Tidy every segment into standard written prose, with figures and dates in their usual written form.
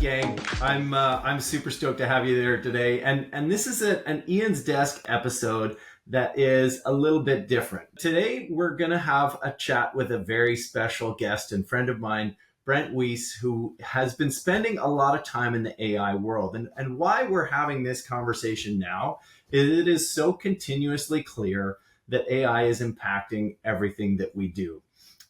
gang. I'm super stoked to have you there today, and this is an Ian's Desk episode that is a little bit different. Today we're gonna have a chat with a very special guest and friend of mine, Brent Wees, who has been spending a lot of time in the AI world. And why we're having this conversation now is it is so continuously clear that AI is impacting everything that we do.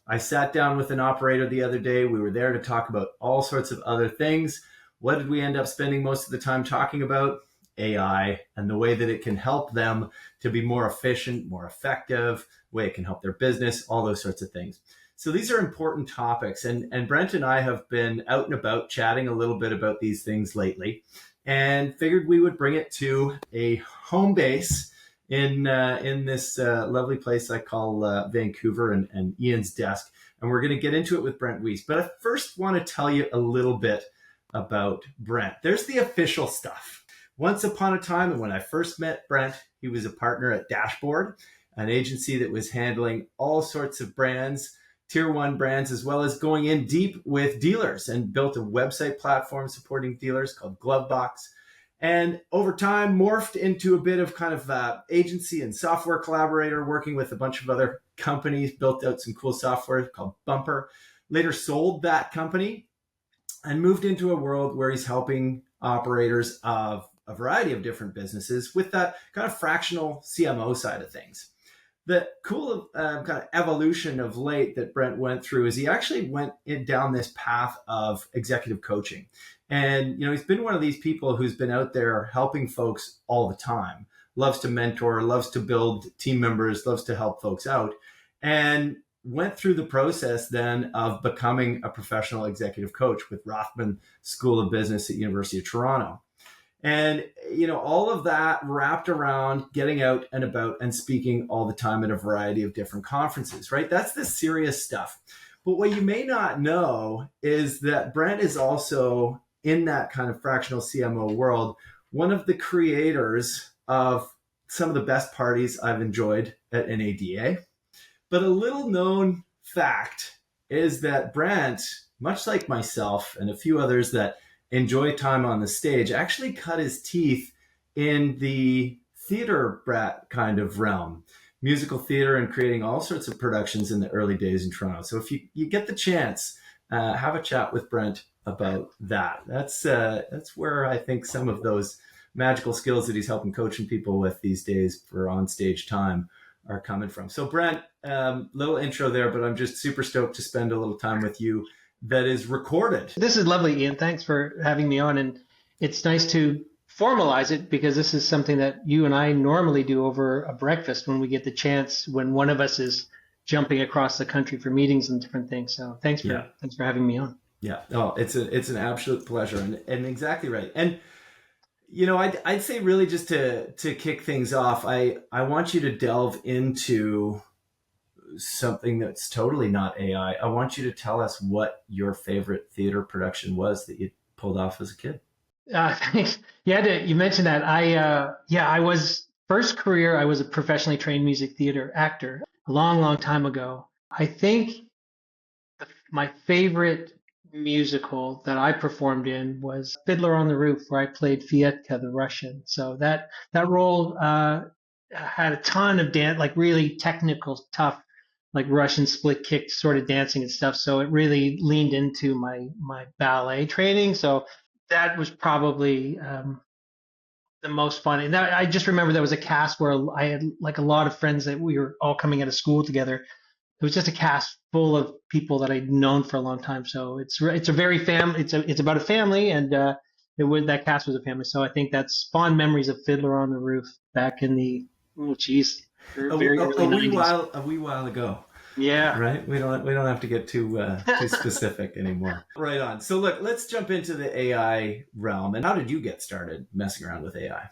I sat down with an operator the other day. We were there to talk about all sorts of other things. What did we end up spending most of the time talking about? AI and the way that it can help them to be more efficient, more effective, the way it can help their business, all those sorts of things. So these are important topics. And Brent and I have been out and about chatting a little bit about these things lately and figured we would bring it to a home base in this lovely place I call Vancouver and Ian's Desk. And we're going to get into it with Brent Wees. But I first want to tell you a little bit about Brent. There's the official stuff. Once upon a time, and when I first met Brent, he was a partner at Dashboard, an agency that was handling all sorts of brands, tier one brands, as well as going in deep with dealers, and built a website platform supporting dealers called Glovebox. And over time morphed into a bit of kind of agency and software collaborator, working with a bunch of other companies, built out some cool software called Bumper, later sold that company and moved into a world where he's helping operators of a variety of different businesses with that kind of fractional CMO side of things. The cool kind of evolution of late that Brent went through is he actually went down this path of executive coaching. And, you know, he's been one of these people who's been out there helping folks all the time, loves to mentor, loves to build team members, loves to help folks out, and went through the process then of becoming a professional executive coach with Rothman School of Business at University of Toronto. And, you know, all of that wrapped around getting out and about and speaking all the time at a variety of different conferences, right? That's the serious stuff. But what you may not know is that Brent is also in that kind of fractional CMO world, one of the creators of some of the best parties I've enjoyed at NADA. But a little known fact is that Brent, much like myself and a few others that enjoy time on the stage, actually cut his teeth in the theater brat kind of realm, musical theater, and creating all sorts of productions in the early days in Toronto. So if you get the chance, have a chat with Brent about that. That's where I think some of those magical skills that he's helping coaching people with these days for on stage time are coming from. So Brent, little intro there, but I'm just super stoked to spend a little time with you that is recorded. This is lovely, Ian. Thanks for having me on. And it's nice to formalize it because this is something that you and I normally do over a breakfast when we get the chance, when one of us is jumping across the country for meetings and different things. So thanks for having me on. Yeah. Oh, it's an absolute pleasure, and exactly right. And you know, I'd say really just to kick things off, I want you to delve into something that's totally not AI. I want you to tell us what your favorite theater production was that you pulled off as a kid. Thanks. Yeah, you mentioned that. I was first career. I was a professionally trained music theater actor a long, long time ago. I think my favorite musical that I performed in was Fiddler on the Roof, where I played Fietka the Russian. So that role had a ton of dance, like really technical, tough, like Russian split kick sort of dancing and stuff. So it really leaned into my ballet training. So that was probably the most fun. And I just remember there was a cast where I had like a lot of friends that we were all coming out of school together. It was just a cast full of people that I'd known for a long time. So it's a very family. It's about a family, and that cast was a family. So I think that's fond memories of Fiddler on the Roof back in the a wee while ago. Yeah. Right. We don't have to get too specific anymore. Right on. So look, let's jump into the AI realm. And how did you get started messing around with AI?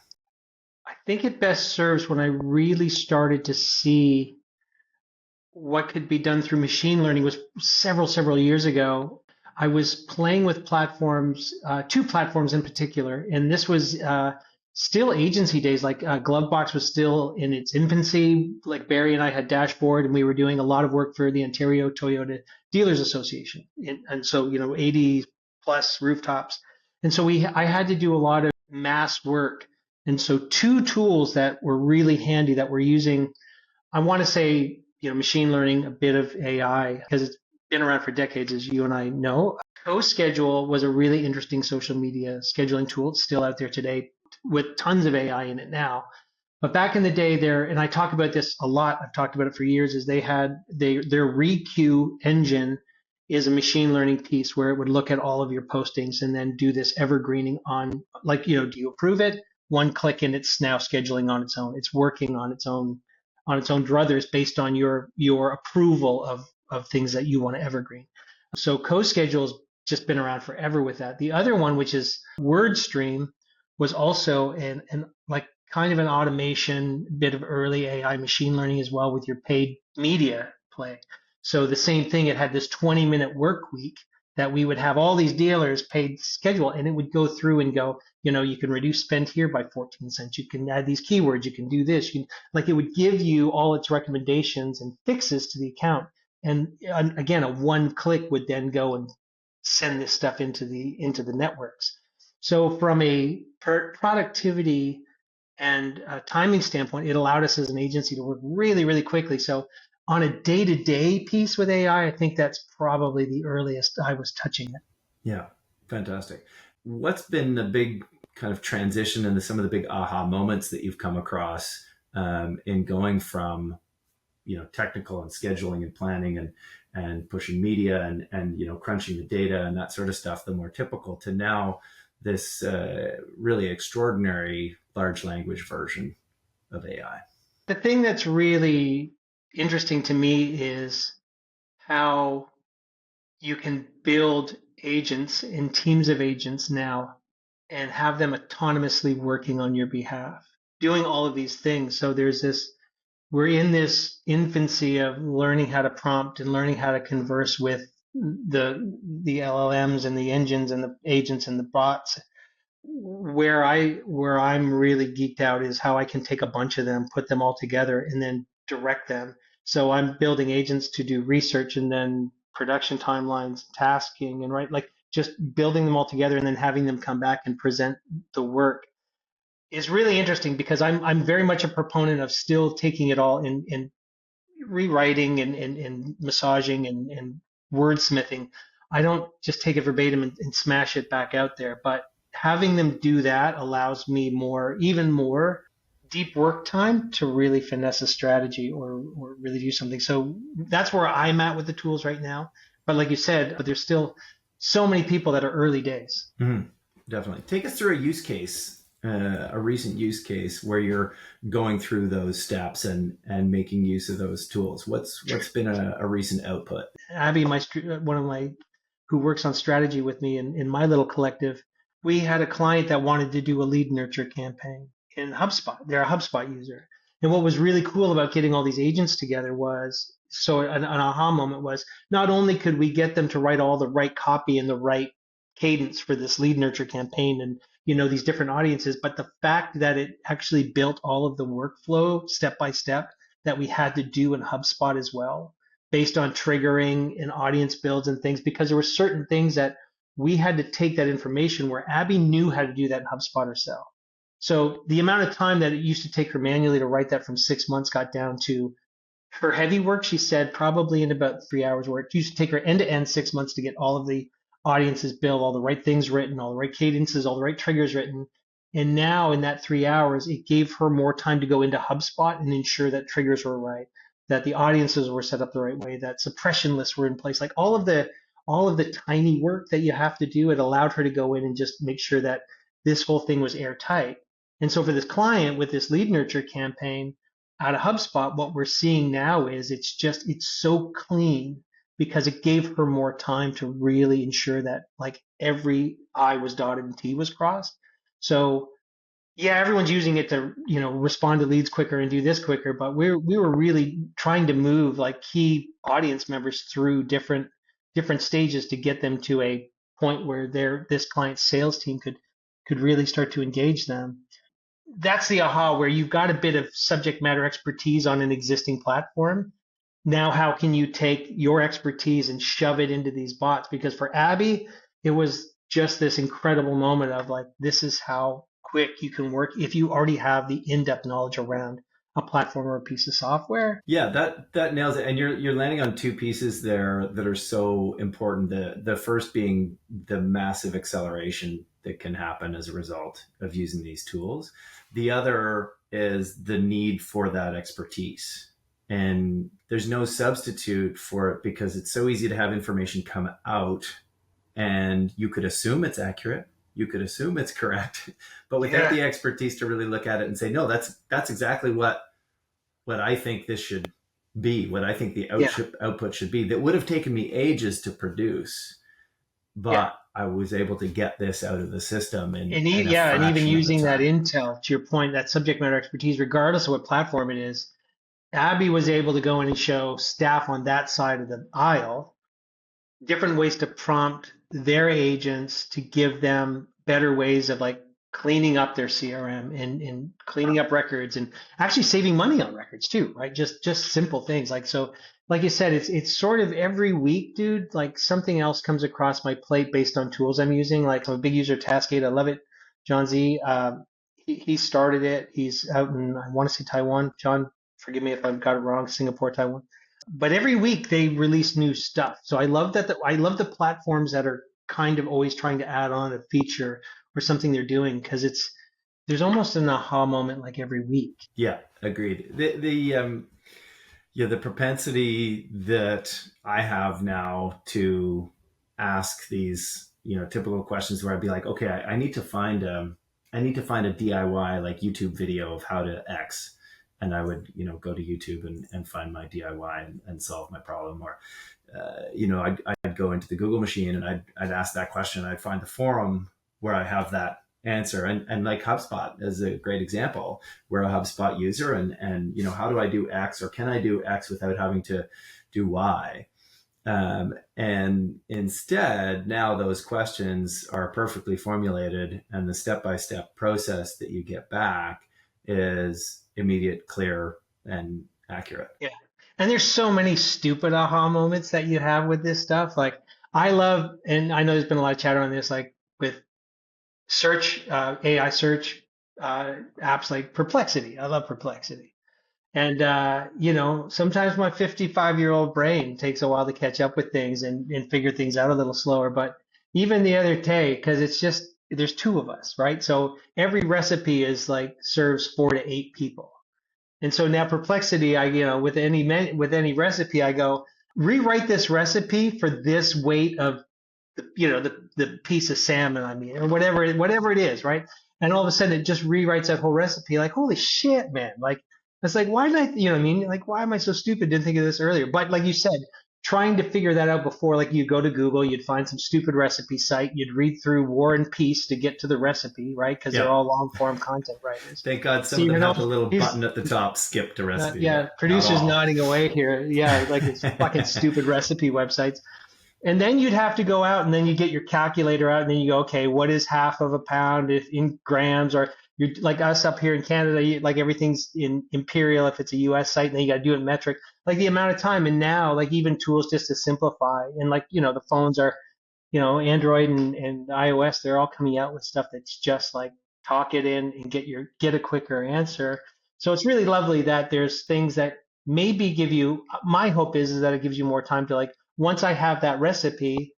I think it best serves when I really started to see what could be done through machine learning was several years ago. I was playing with platforms, two platforms in particular, and this was still agency days. Like Glovebox was still in its infancy. Like Barry and I had Dashboard, and we were doing a lot of work for the Ontario Toyota Dealers Association, and so 80 plus rooftops. And so I had to do a lot of mass work. And so two tools that were really handy that we're using, I want to say, machine learning, a bit of AI, because it's been around for decades, as you and I know. CoSchedule was a really interesting social media scheduling tool. It's still out there today with tons of AI in it now. But back in the day there, and I talk about this a lot, I've talked about it for years, is their requeue engine is a machine learning piece where it would look at all of your postings and then do this evergreening on, like, do you approve it? One click and it's now scheduling on its own. It's working on its own druthers based on your approval of things that you want to evergreen. So CoSchedule's just been around forever with that. The other one, which is WordStream, was also an like kind of an automation, bit of early AI machine learning as well with your paid media play. So the same thing, it had this 20-minute work week that we would have all these dealers paid schedule, and it would go through and go, you can reduce spend here by 14 cents. You can add these keywords. You can do this. Like it would give you all its recommendations and fixes to the account. And again, a one click would then go and send this stuff into the networks. So from a productivity and timing standpoint, it allowed us as an agency to work really, really quickly. So on a day-to-day piece with AI, I think that's probably the earliest I was touching it. Yeah, fantastic. What's been the big kind of transition into some of the big aha moments that you've come across in going from, technical and scheduling and planning and pushing media and crunching the data and that sort of stuff, the more typical, to now this really extraordinary large language version of AI? The thing that's really interesting to me is how you can build agents and teams of agents now and have them autonomously working on your behalf, doing all of these things. So we're in this infancy of learning how to prompt and learning how to converse with the LLMs and the engines and the agents and the bots. Where I'm really geeked out is how I can take a bunch of them, put them all together, and then direct them. So I'm building agents to do research and then production timelines, tasking, and right, like just building them all together and then having them come back and present the work is really interesting because I'm very much a proponent of still taking it all and rewriting and massaging and wordsmithing. I don't just take it verbatim and smash it back out there, but having them do that allows me even more deep work time to really finesse a strategy or really do something. So that's where I'm at with the tools right now. But like you said, there's still so many people that are early days. Mm-hmm. Definitely. Take us through a use case, a recent use case where you're going through those steps and making use of those tools. What's been a recent output? Abby, one of my who works on strategy with me in my little collective, we had a client that wanted to do a lead nurture campaign in HubSpot. They're a HubSpot user. And what was really cool about getting all these agents together was, so an aha moment was, not only could we get them to write all the right copy and the right cadence for this lead nurture campaign and these different audiences, but the fact that it actually built all of the workflow step by step that we had to do in HubSpot as well, based on triggering and audience builds and things, because there were certain things that we had to take that information where Abby knew how to do that in HubSpot herself. So the amount of time that it used to take her manually to write that from 6 months got down to her heavy work, she said, probably in about 3 hours work. It used to take her end to end 6 months to get all of the audiences built, all the right things written, all the right cadences, all the right triggers written. And now in that 3 hours, it gave her more time to go into HubSpot and ensure that triggers were right, that the audiences were set up the right way, that suppression lists were in place, like all of the tiny work that you have to do. It allowed her to go in and just make sure that this whole thing was airtight. And so for this client with this lead nurture campaign out of HubSpot, what we're seeing now is it's so clean because it gave her more time to really ensure that like every I was dotted and T was crossed. So yeah, everyone's using it to, respond to leads quicker and do this quicker, but we were really trying to move like key audience members through different stages to get them to a point where this client's sales team could really start to engage them. That's the aha, where you've got a bit of subject matter expertise on an existing platform. Now, how can you take your expertise and shove it into these bots? Because for Abby, just this incredible moment of like, this is how quick you can work if you already have the in-depth knowledge around a platform or a piece of software. Yeah, that nails it. And you're landing on two pieces there that are so important. The first being the massive acceleration that can happen as a result of using these tools. The other is the need for that expertise. And there's no substitute for it because it's so easy to have information come out and you could assume it's accurate. You could assume it's correct, but without Yeah. the expertise to really look at it and say, no, that's exactly what I think this should be, what I think the Yeah. output should be, that would have taken me ages to produce, Yeah. but I was able to get this out of the system in a Yeah, and even fraction of the using that time. intel to your point, that subject matter expertise, regardless of what platform it is, Abby was able to go in and show staff on that side of the aisle different ways to prompt their agents to give them better ways of like cleaning up their CRM and cleaning up records and actually saving money on records too, right? Just simple things like so. Like you said, it's sort of every week, dude. Like something else comes across my plate based on tools I'm using. Like I'm a big user of Taskade. I love it. John Z. He started it. He's out in I want to say Taiwan. John, forgive me if I've got it wrong. Singapore, Taiwan, but every week they release new stuff. So I love that. I love the platforms that are kind of always trying to add on a feature or something they're doing because there's almost an aha moment like every week. Yeah, agreed. The propensity that I have now to ask these, typical questions where I'd be like, okay, I need to find I need to find a DIY like YouTube video of how to X. And I would, go to YouTube and find my DIY and solve my problem. Or, I'd go into the Google machine and I'd ask that question. I'd find the forum where I have that answer. And like HubSpot is a great example. We're a HubSpot user and how do I do X or can I do X without having to do Y? And instead, now those questions are perfectly formulated, and the step-by-step process that you get back is immediate, clear, and accurate. Yeah. And there's so many stupid aha moments that you have with this stuff. Like I love, and I know there's been a lot of chatter on this, like with search, AI search apps like Perplexity. I love Perplexity. And sometimes my 55-year-old brain takes a while to catch up with things and figure things out a little slower. But even the other day, because it's just there's two of us, right? So every recipe is like serves 4 to 8 people. And so now Perplexity, with any recipe, I go rewrite this recipe for this weight of the piece of salmon I mean, or whatever it is, right? And all of a sudden it just rewrites that whole recipe. Like, holy shit, man! Like, it's like, why did I, you know what I mean? Like, why am I so stupid? Didn't think of this earlier. But like you said, trying to figure that out before, like you go to Google, you'd find some stupid recipe site, you'd read through War and Peace to get to the recipe, right? Because they're Yeah. all long form content writers. Thank God some So of you them know, have the little he's button at the top, skip to recipe, yeah, but not producers all. nodding away here. Yeah, like it's fucking stupid recipe websites. And then you'd have to go out and then you get your calculator out and then you go, okay, what is half of a pound if in grams or you're like us up here in Canada, like everything's in imperial if it's a US site and then you got to do it in metric, like the amount of time. And now like even tools just to simplify and like, the phones are, Android and iOS, they're all coming out with stuff that's just like talk it in and get a quicker answer. So it's really lovely that there's things that maybe give you, my hope is that it gives you more time to like, once I have that recipe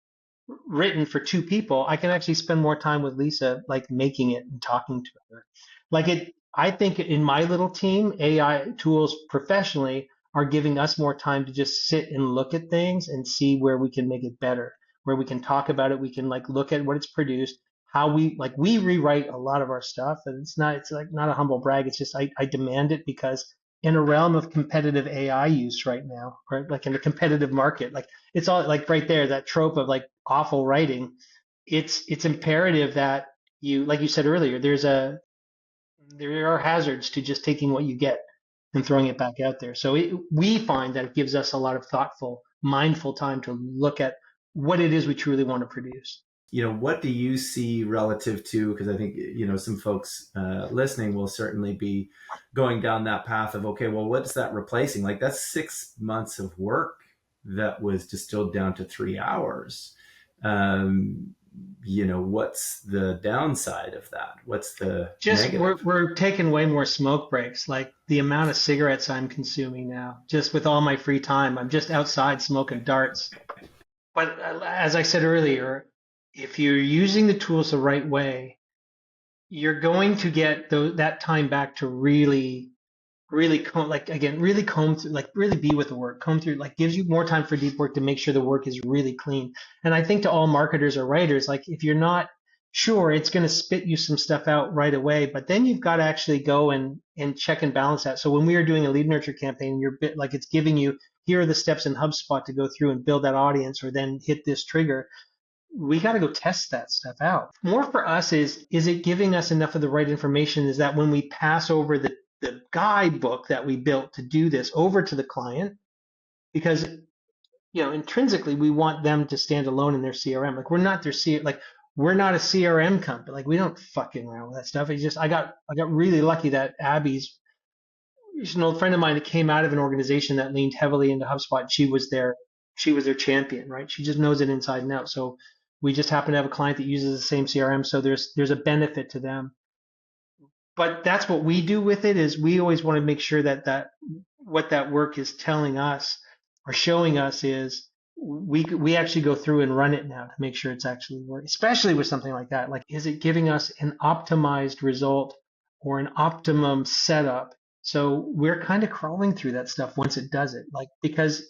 written for 2 people, I can actually spend more time with Lisa, like making it and talking to her. I think in my little team, AI tools professionally are giving us more time to just sit and look at things and see where we can make it better, where we can talk about it. We can like look at what it's produced, how we rewrite a lot of our stuff. And it's like not a humble brag. It's just, I demand it because in a realm of competitive AI use right now, right? Like in a competitive market, like it's all like right there, that trope of like awful writing. It's imperative that you, like you said earlier, there are hazards to just taking what you get and throwing it back out there. So we find that it gives us a lot of thoughtful, mindful time to look at what it is we truly want to produce. What do you see relative to, because I think, some folks listening will certainly be going down that path of, okay, well, what's that replacing? Like that's 6 months of work that was distilled down to 3 hours. what's the downside of that? What's the Just we're negative? we're taking way more smoke breaks. Like the amount of cigarettes I'm consuming now, just with all my free time, I'm just outside smoking darts. But as I said earlier, if you're using the tools the right way, you're going to get that time back to really comb, like again, really comb through, like really be with the work, comb through, like gives you more time for deep work to make sure the work is really clean. And I think to all marketers or writers, like if you're not sure, it's going to spit you some stuff out right away, but then you've got to actually go and check and balance that. So when we are doing a lead nurture campaign, you're bit like it's giving you, here are the steps in HubSpot to go through and build that audience or then hit this trigger. We got to go test that stuff out. More for us is it giving us enough of the right information? Is that when we pass over the guidebook that we built to do this over to the client, because intrinsically we want them to stand alone in their CRM. Like we're not their like we're not a CRM company. Like we don't fucking around with that stuff. It's just I got really lucky that Abby's, she's an old friend of mine that came out of an organization that leaned heavily into HubSpot. And she was their champion, right? She just knows it inside and out. So we just happen to have a client that uses the same CRM, so there's a benefit to them. But that's what we do with it, is we always want to make sure that what that work is telling us or showing us is we actually go through and run it now to make sure it's actually working, especially with something like that. Like, is it giving us an optimized result or an optimum setup? So we're kind of crawling through that stuff once it does it, like, because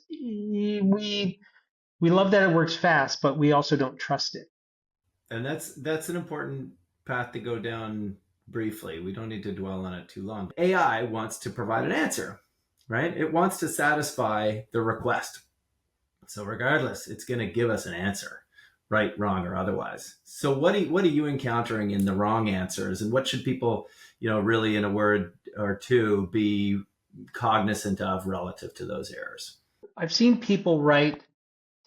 we love that it works fast, but we also don't trust it. And that's an important path to go down briefly. We don't need to dwell on it too long. AI wants to provide an answer, right? It wants to satisfy the request. So regardless, it's going to give us an answer, right, wrong, or otherwise. So what are you encountering in the wrong answers, and what should people, really in a word or two, be cognizant of relative to those errors? I've seen people write.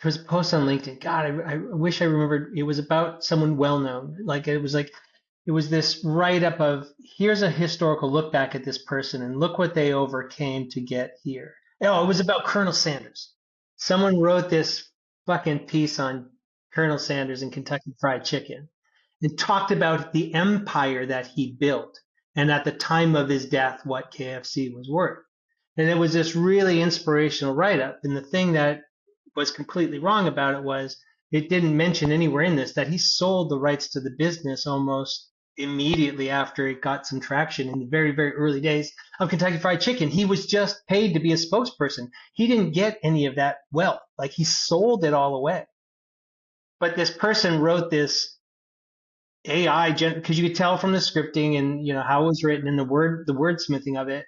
There was a post on LinkedIn. God, I wish I remembered. It was about someone well known. It was this write up of, here's a historical look back at this person and look what they overcame to get here. Oh, it was about Colonel Sanders. Someone wrote this fucking piece on Colonel Sanders and Kentucky Fried Chicken and talked about the empire that he built and at the time of his death, what KFC was worth. And it was this really inspirational write up. And the thing that was completely wrong about it was it didn't mention anywhere in this that he sold the rights to the business almost immediately after it got some traction in the very, very early days of Kentucky Fried Chicken. He was just paid to be a spokesperson. He didn't get any of that wealth. Like, he sold it all away. But this person wrote this AI, because you could tell from the scripting and how it was written and the wordsmithing of it.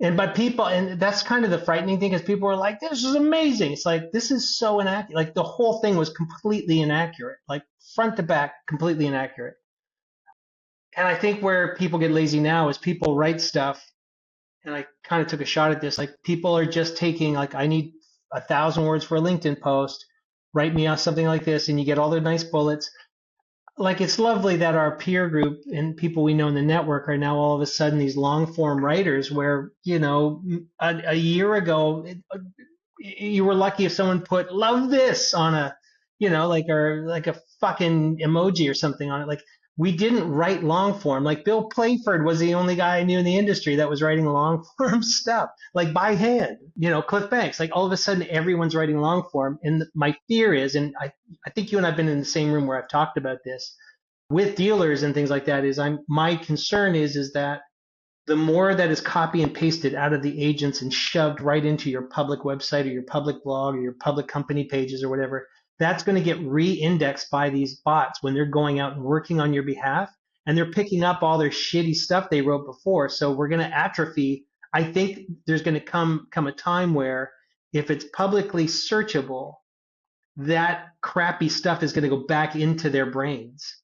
But people, and that's kind of the frightening thing, because people were like, this is amazing. It's like, this is so inaccurate. Like, the whole thing was completely inaccurate, like front to back, completely inaccurate. And I think where people get lazy now is people write stuff, and I kind of took a shot at this. Like, people are just taking, like, I need 1,000 words for a LinkedIn post. Write me off something like this, and you get all the nice bullets. Like, it's lovely that our peer group and people we know in the network are now all of a sudden these long form writers, where, a year ago, you were lucky if someone put love this on a, or like a fucking emoji or something on it. Like, we didn't write long form. Like, Bill Playford was the only guy I knew in the industry that was writing long form stuff, like by hand, Cliff Banks. Like, all of a sudden everyone's writing long form. And my fear is, and I think you and I've been in the same room where I've talked about this with dealers and things like that, is my concern is that the more that is copy and pasted out of the agents and shoved right into your public website or your public blog or your public company pages or whatever, that's going to get re-indexed by these bots when they're going out and working on your behalf, and they're picking up all their shitty stuff they wrote before. So we're going to atrophy. I think there's going to come a time where, if it's publicly searchable, that crappy stuff is going to go back into their brains.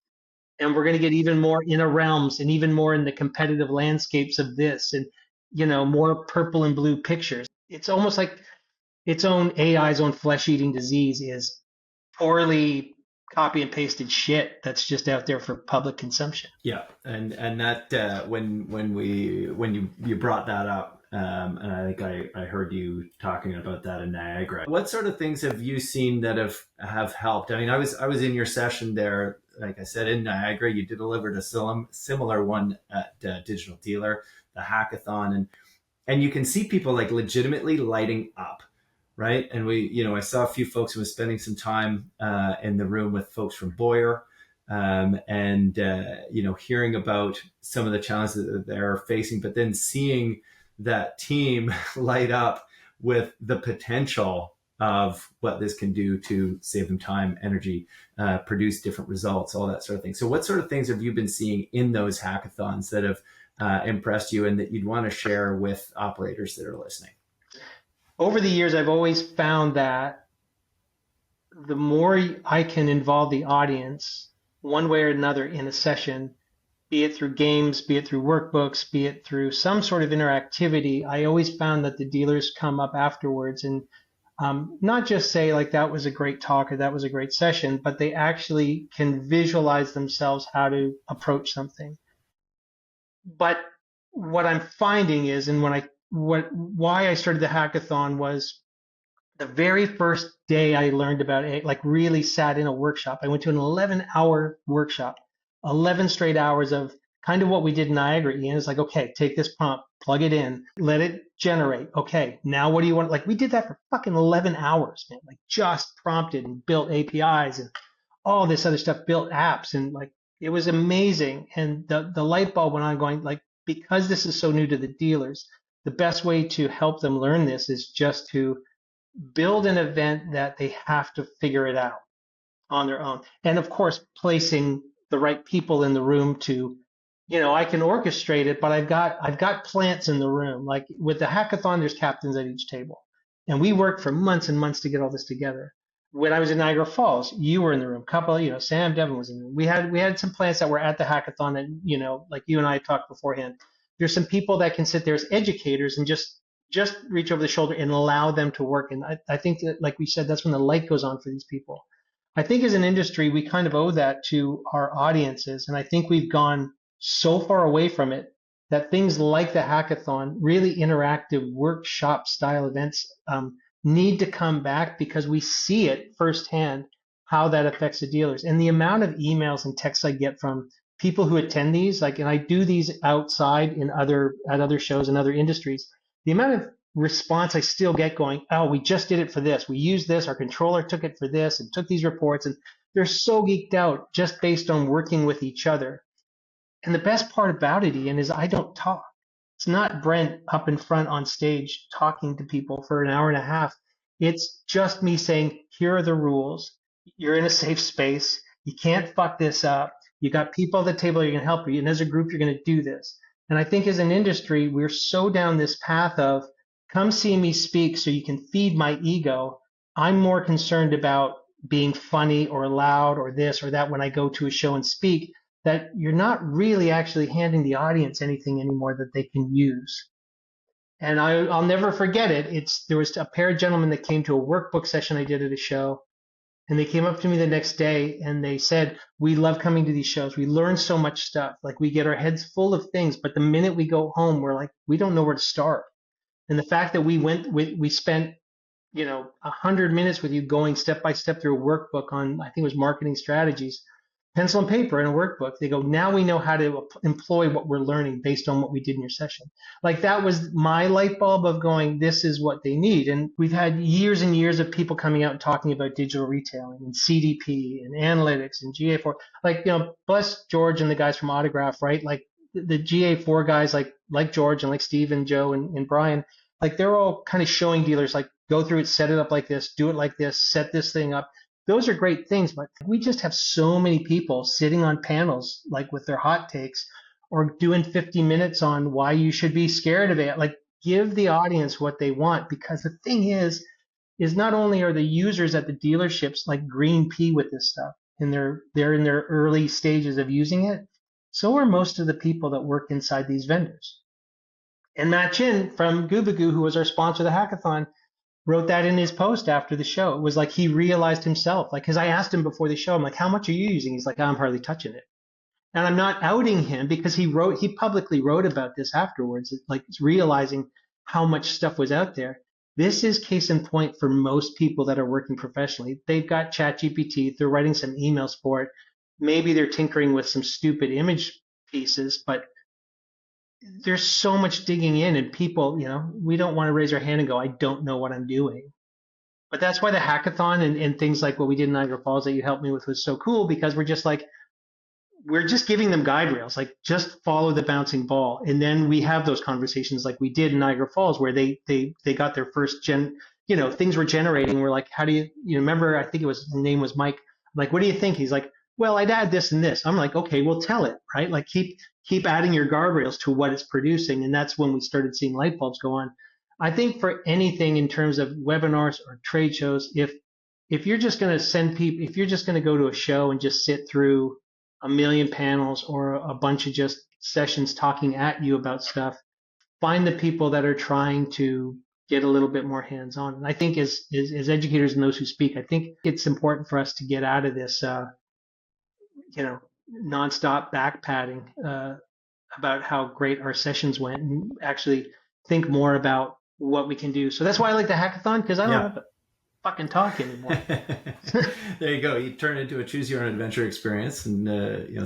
And we're going to get even more inner realms and even more in the competitive landscapes of this, and more purple and blue pictures. It's almost like its own AI's own flesh-eating disease is poorly copy and pasted shit that's just out there for public consumption. Yeah, and that when you brought that up, And I think I heard you talking about that in Niagara. What sort of things have you seen that have helped? I mean, I was in your session there, like I said, in Niagara. You delivered a similar one at Digital Dealer, the hackathon, and you can see people like legitimately lighting up, right? And I saw a few folks who was spending some time in the room with folks from Boyer, and hearing about some of the challenges that they're facing, but then seeing that team light up with the potential of what this can do to save them time, energy, produce different results, all that sort of thing. So what sort of things have you been seeing in those hackathons that have impressed you and that you'd want to share with operators that are listening? Over the years, I've always found that the more I can involve the audience one way or another in a session, be it through games, be it through workbooks, be it through some sort of interactivity, I always found that the dealers come up afterwards and not just say like that was a great talk or that was a great session, but they actually can visualize themselves how to approach something. But what I'm finding is, and why I started the hackathon was the very first day I learned about it, like really sat in a workshop. I went to an 11-hour workshop, 11 straight hours of kind of what we did in Niagara. Ian is like, okay, take this prompt, plug it in, let it generate. Okay, now what do you want? Like we did that for fucking 11 hours, man. Like just prompted and built APIs and all this other stuff, built apps, and like it was amazing. And the light bulb went on going like, because this is so new to the dealers, the best way to help them learn this is just to build an event that they have to figure it out on their own. And of course, placing the right people in the room to, I can orchestrate it, but I've got plants in the room. Like with the hackathon, there's captains at each table. And we worked for months and months to get all this together. When I was in Niagara Falls, you were in the room. A couple, Sam Devon was in the room. We had some plants that were at the hackathon that, like you and I talked beforehand. There's some people that can sit there as educators and just reach over the shoulder and allow them to work. And I think that, like we said, that's when the light goes on for these people. I think as an industry, we kind of owe that to our audiences. And I think we've gone so far away from it that things like the hackathon, really interactive workshop style events, need to come back because we see it firsthand how that affects the dealers. And the amount of emails and texts I get from people who attend these, like, and I do these outside at other shows and other industries, the amount of response I still get going, oh, we just did it for this. We used this. Our controller took it for this and took these reports. And they're so geeked out just based on working with each other. And the best part about it, Ian, is I don't talk. It's not Brent up in front on stage talking to people for an hour and a half. It's just me saying, here are the rules. You're in a safe space. You can't fuck this up. You got people at the table who are going to help you. And as a group, you're going to do this. And I think as an industry, we're so down this path of come see me speak so you can feed my ego. I'm more concerned about being funny or loud or this or that when I go to a show and speak, that you're not really actually handing the audience anything anymore that they can use. And I'll never forget it. There was a pair of gentlemen that came to a workbook session I did at a show. And they came up to me the next day and they said, we love coming to these shows. We learn so much stuff. Like we get our heads full of things, but the minute we go home, we're like, we don't know where to start. And the fact that we spent, 100 minutes with you going step by step through a workbook on, I think it was marketing strategies, pencil and paper in a workbook. They go, now we know how to employ what we're learning based on what we did in your session. Like that was my light bulb of going, this is what they need. And we've had years and years of people coming out and talking about digital retailing and CDP and analytics and GA4. Like, bless George and the guys from Autograph, right? Like the GA4 guys like George and like Steve and Joe and Brian, like they're all kind of showing dealers like, go through it, set it up like this, do it like this, set this thing up. Those are great things, but we just have so many people sitting on panels, like with their hot takes or doing 50 minutes on why you should be scared of it. Like give the audience what they want, because the thing is not only are the users at the dealerships like green pea with this stuff and they're in their early stages of using it. So are most of the people that work inside these vendors. And Matt Chin from Goobagoo, who was our sponsor of the hackathon, wrote that in his post after the show. It was like he realized himself, like, because I asked him before the show, I'm like, how much are you using? He's like, I'm hardly touching it. And I'm not outing him because he publicly wrote about this afterwards, like realizing how much stuff was out there. This is case in point for most people that are working professionally. They've got ChatGPT, they're writing some emails for it. Maybe they're tinkering with some stupid image pieces, but there's so much digging in, and people, we don't want to raise our hand and go, I don't know what I'm doing. But that's why the hackathon and things like what we did in Niagara Falls that you helped me with was so cool, because we're just giving them guide rails, like just follow the bouncing ball. And then we have those conversations like we did in Niagara Falls where they got their first things were generating. We're like, how do you remember, I think his name was Mike. I'm like, what do you think? He's like, well, I'd add this and this. I'm like, okay, well, tell it, right? Like keep adding your guardrails to what it's producing. And that's when we started seeing light bulbs go on. I think for anything in terms of webinars or trade shows, if you're just going to send people, if you're just going to go to a show and just sit through a million panels or a bunch of just sessions talking at you about stuff, find the people that are trying to get a little bit more hands-on. And I think as educators and those who speak, I think it's important for us to get out of this, nonstop back padding about how great our sessions went and actually think more about what we can do. So that's why I like the hackathon, because I don't Yeah. have to fucking talk anymore. There you go. You turn it into a choose your own adventure experience and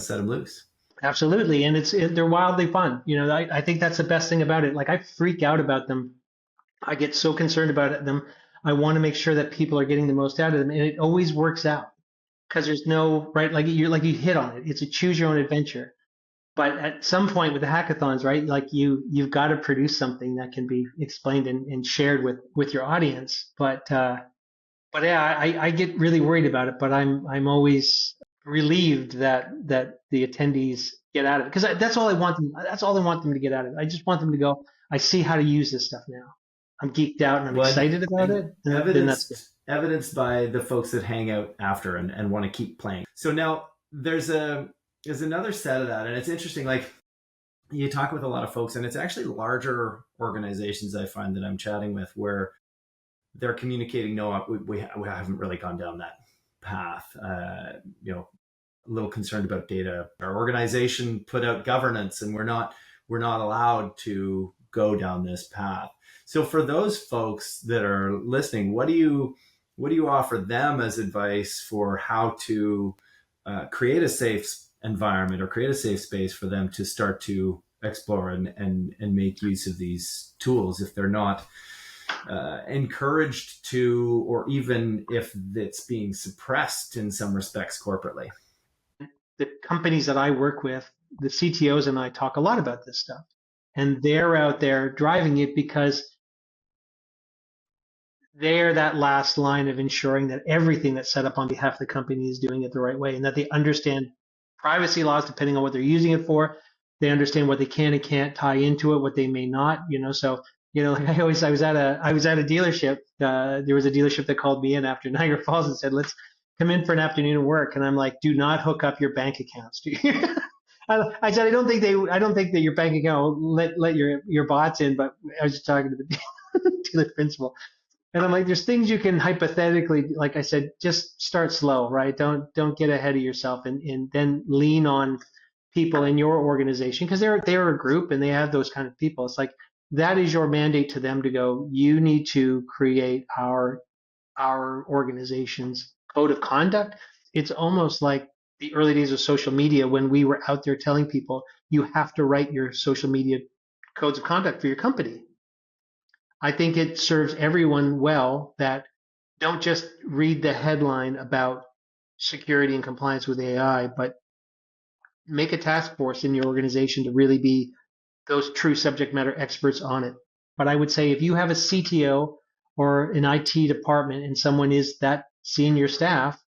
set them loose. Absolutely, and they're wildly fun. I think that's the best thing about it. Like I freak out about them. I get so concerned about them. I want to make sure that people are getting the most out of them, and it always works out because there's no right. Like you hit on it. It's a choose your own adventure. But at some point with the hackathons, right? Like you've got to produce something that can be explained and shared with your audience. But yeah, I get really worried about it, but I'm always relieved that the attendees get out of it, because that's all I want them. That's all I want them to get out of it. I just want them to go, I see how to use this stuff now. I'm geeked out and I'm Well, excited about and it. Then that's good. evidenced by the folks that hang out after and want to keep playing. So now there's another set of that, and it's interesting. Like you talk with a lot of folks, and it's actually larger organizations I find that I'm chatting with where they're communicating, no, we haven't really gone down that path. A little concerned about data. Our organization put out governance, and we're not allowed to go down this path. So for those folks that are listening, what do you offer them as advice for how to create a safe environment or create a safe space for them to start to explore and make use of these tools if they're not encouraged to, or even if it's being suppressed in some respects corporately? The companies that I work with, the CTOs and I talk a lot about this stuff, and they're out there driving it because they're that last line of ensuring that everything that's set up on behalf of the company is doing it the right way, and that they understand privacy laws depending on what they're using it for. They understand what they can and can't tie into it, what they may not. So like I was at a dealership. There was a dealership that called me in after Niagara Falls and said, "Let's come in for an afternoon of work." And I'm like, "Do not hook up your bank accounts." I said, I don't think that your bank account will let your bots in, but I was just talking to the dealer principal. And I'm like, there's things you can hypothetically, like I said, just start slow, right? Don't get ahead of yourself, and then lean on people in your organization, because they're a group and they have those kind of people. It's like that is your mandate to them to go, you need to create our organization's code of conduct. It's almost like the early days of social media when we were out there telling people you have to write your social media codes of conduct for your company. I think it serves everyone well that don't just read the headline about security and compliance with AI, but make a task force in your organization to really be those true subject matter experts on it. But I would say if you have a CTO or an IT department and someone is that senior staff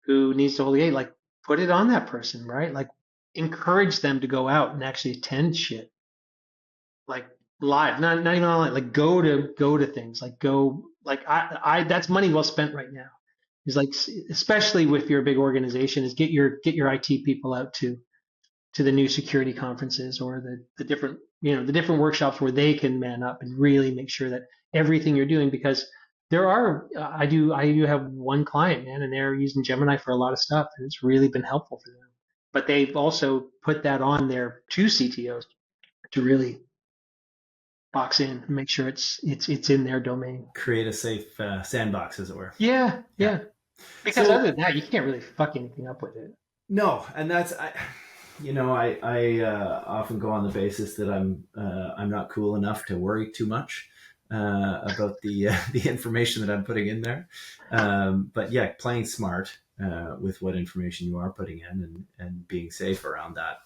who needs to hold the gate, like put it on that person, right? Like encourage them to go out and actually attend shit. Like live, not even online, like go to things, like go, like I that's money well spent right now. Is like, especially with your big organization, is get your IT people out to the new security conferences or the different, the different workshops where they can man up and really make sure that everything you're doing, because there are, I do have one client, man, and they're using Gemini for a lot of stuff, and it's really been helpful for them. But they've also put that on their two CTOs to really box in and make sure it's in their domain. Create a safe sandbox, as it were. Yeah, Yeah. yeah. Because other So than that, you can't really fuck anything up with it. no, and that's I often go on the basis that I'm not cool enough to worry too much about the information that I'm putting in there. But yeah, playing smart with what information you are putting in, and being safe around that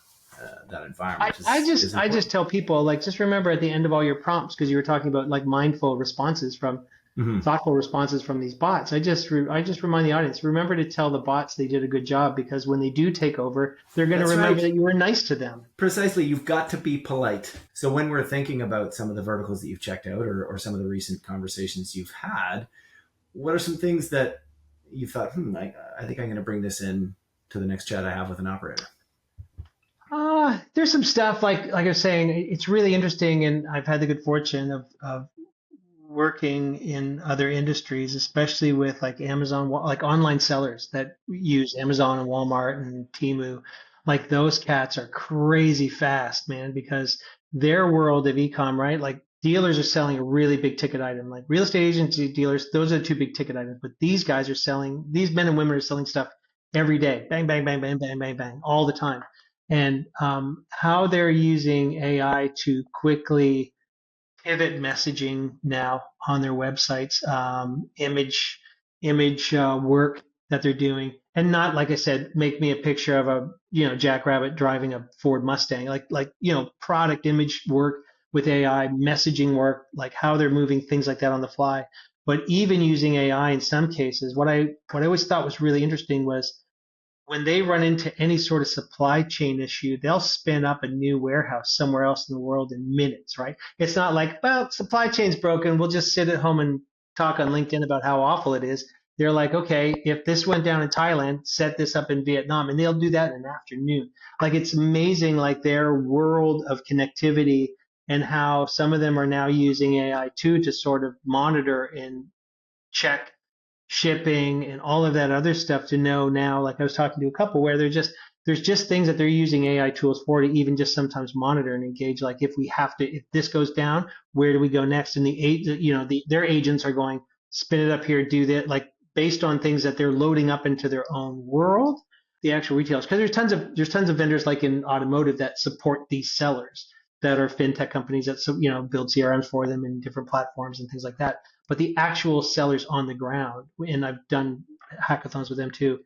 I, environment I is just I important. just tell people like just remember at the end of all your prompts because you were talking about like mindful responses from Hmm. thoughtful responses from these bots. I just remind the audience remember to tell the bots they did a good job because when they do take over, they're going to That's remember right. that you were nice to them. Precisely. You've got to be polite. So when we're thinking about some of the verticals that you've checked out, or some of the recent conversations you've had, what are some things that you thought, I think I'm going to bring this in to the next chat I have with an operator? There's some stuff like I was saying, it's really interesting, and I've had the good fortune of working in other industries, especially with like Amazon, like online sellers that use Amazon and Walmart and Temu. Like those cats are crazy fast, man, because their world of ecom, right? Like dealers are selling a really big ticket item, like real estate agency dealers, those are the two big ticket items. But these guys are selling, these men and women are selling stuff every day, bang, bang, bang, bang, bang, bang, bang, all the time. And how they're using AI to quickly pivot messaging now on their websites, image work that they're doing, and not like I said, make me a picture of a jackrabbit driving a Ford Mustang, like product image work with AI, messaging work, like how they're moving things like that on the fly. But even using AI in some cases, what I always thought was really interesting was when they run into any sort of supply chain issue, they'll spin up a new warehouse somewhere else in the world in minutes, right? It's not like, well, supply chain's broken. We'll just sit at home and talk on LinkedIn about how awful it is. They're like, okay, if this went down in Thailand, set this up in Vietnam, and they'll do that in an afternoon. Like it's amazing, like their world of connectivity and how some of them are now using AI too to sort of monitor and check shipping and all of that other stuff to know now, like I was talking to a couple where there's just things that they're using AI tools for to even just sometimes monitor and engage. Like if we have to, if this goes down, where do we go next? And their agents are going, spin it up here, do that, like based on things that they're loading up into their own world, the actual retailers. Because there's tons of vendors like in automotive that support these sellers that are fintech companies that build CRMs for them in different platforms and things like that. But the actual sellers on the ground, and I've done hackathons with them too,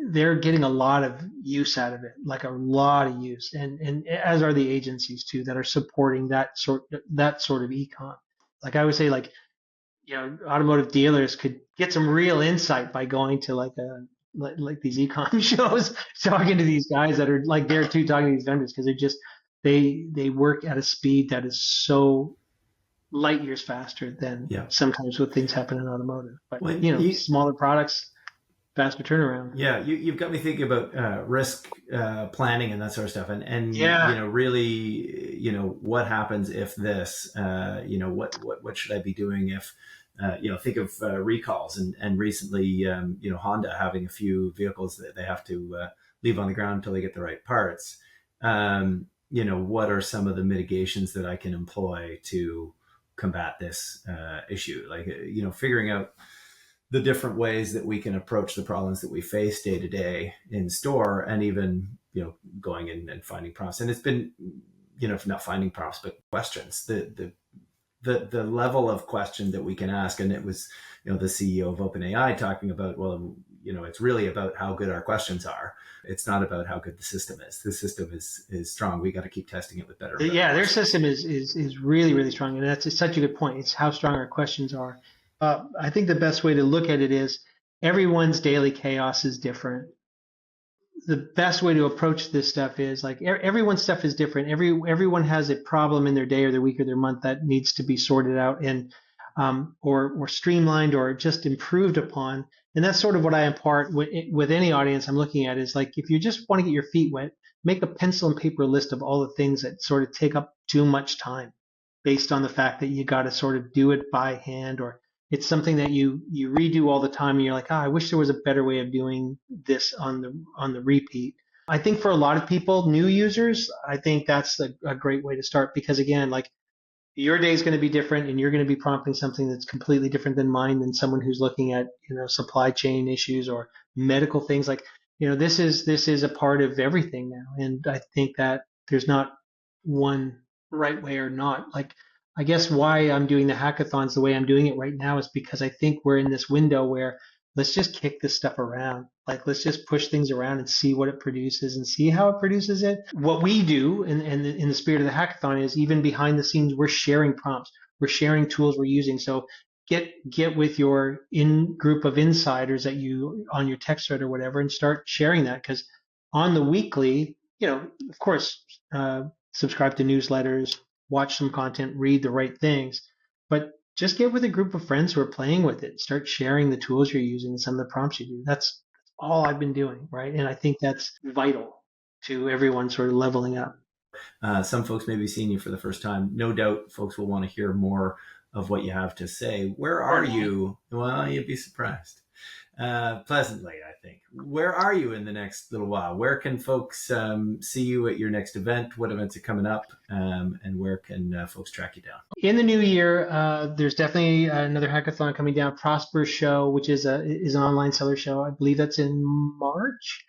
they're getting a lot of use out of it, like a lot of use, and as are the agencies too that are supporting that sort of econ. Like I would say, like automotive dealers could get some real insight by going to like these econ shows, talking to these guys that are like there too, talking to these vendors because they work at a speed that is so light years faster than Yeah. sometimes what things happen in automotive. But Well, you, smaller products, faster turnaround. yeah, you've got me thinking about risk planning and that sort of stuff, and Yeah, really, what happens if this, what should I be doing if, think of recalls, and recently, Honda having a few vehicles that they have to leave on the ground until they get the right parts. What are some of the mitigations that I can employ to combat this issue? Like, figuring out the different ways that we can approach the problems that we face day to day in store, and even going in and finding prompts. And it's been, not finding prompts but questions, the level of question that we can ask. And it was the CEO of OpenAI talking about, well, it's really about how good our questions are. It's not about how good the system is. The system is strong. We got to keep testing it with better and better yeah, their questions. system is really really strong, and that's such a good point. It's how strong our questions are. I think the best way to look at it is everyone's daily chaos is different. The best way to approach this stuff is like everyone's stuff is different. Everyone has a problem in their day or their week or their month that needs to be sorted out and or streamlined or just improved upon. And that's sort of what I impart with any audience I'm looking at is like if you just want to get your feet wet, make a pencil and paper list of all the things that sort of take up too much time based on the fact that you got to sort of do it by hand or it's something that you redo all the time and you're like, I wish there was a better way of doing this on the repeat. I think for a lot of people, new users, I think that's a great way to start because again, like your day is going to be different, and you're going to be prompting something that's completely different than mine, than someone who's looking at, supply chain issues or medical things. Like, this is a part of everything now. And I think that there's not one right way or not. Like, I guess why I'm doing the hackathons the way I'm doing it right now is because I think we're in this window where let's just kick this stuff around. Like, let's just push things around and see what it produces and see how it produces it. What we do in the spirit of the hackathon is, even behind the scenes, we're sharing prompts, we're sharing tools we're using. So get with your in group of insiders that you on your text thread or whatever, and start sharing that. Because on the weekly, of course, subscribe to newsletters, watch some content, read the right things, but just get with a group of friends who are playing with it. Start sharing the tools you're using and some of the prompts you do. That's all I've been doing, right? And I think that's vital to everyone sort of leveling up. Some folks may be seeing you for the first time. No doubt folks will want to hear more of what you have to say. Where are you? Well, you'd be surprised. Pleasantly, I think. Where are you in the next little while? Where can folks see you at your next event? What events are coming up? And where can folks track you down? In the new year, there's definitely another hackathon coming down, Prosper Show, which is an online seller show. I believe that's in March.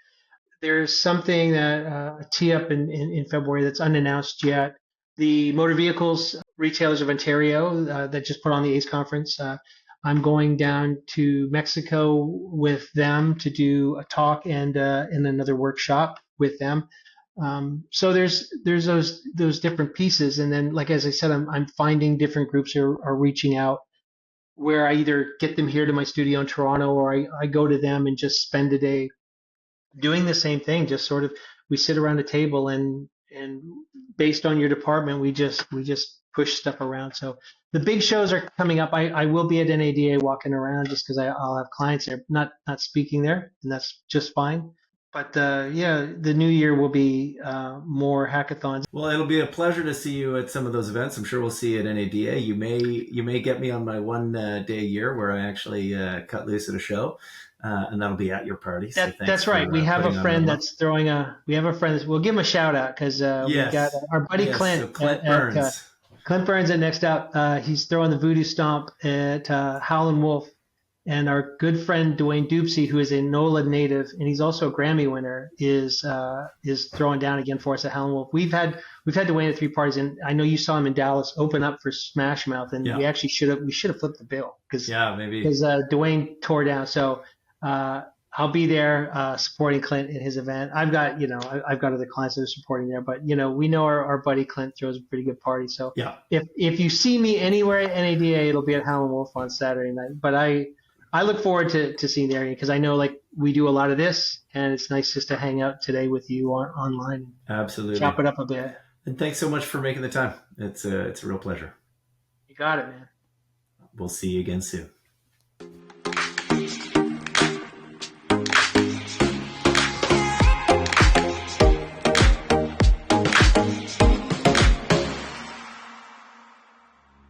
There's something that tee up in February that's unannounced yet. The Motor Vehicles Retailers of Ontario that just put on the ACE conference. I'm going down to Mexico with them to do a talk and another workshop with them. So there's those different pieces, and then, like, as I said, I'm finding different groups are reaching out, where I either get them here to my studio in Toronto, or I go to them and just spend a day doing the same thing. Just sort of, we sit around a table, and based on your department, we just push stuff around. So the big shows are coming up. I will be at NADA walking around, just because I'll have clients there, not speaking there, and that's just fine. But the new year will be more hackathons. Well, it'll be a pleasure to see you at some of those events. I'm sure we'll see you at NADA. You may get me on my one day a year where I actually cut loose at a show. And that'll be at your party. So that's right. We have a friend that's throwing we'll give him a shout out, because we got our buddy Clint. So Clint Burns. Clint Burns at Next Up. He's throwing the Voodoo Stomp at Howlin' Wolf. And our good friend Dwayne Dupsey, who is a NOLA native and he's also a Grammy winner, is throwing down again for us at Howlin' Wolf. We've had Dwayne at 3 parties, and I know you saw him in Dallas open up for Smash Mouth, and we actually should have flipped the bill, because Dwayne tore down. So I'll be there supporting Clint in his event. I've got other clients that are supporting there, but we know our buddy Clint throws a pretty good party. So if you see me anywhere at NADA, it'll be at Howlin' Wolf on Saturday night. But I look forward to seeing the area, because I know, like, we do a lot of this, and it's nice just to hang out today with you online. Absolutely. Chop it up a bit. And thanks so much for making the time. It's a real pleasure. You got it, man. We'll see you again soon.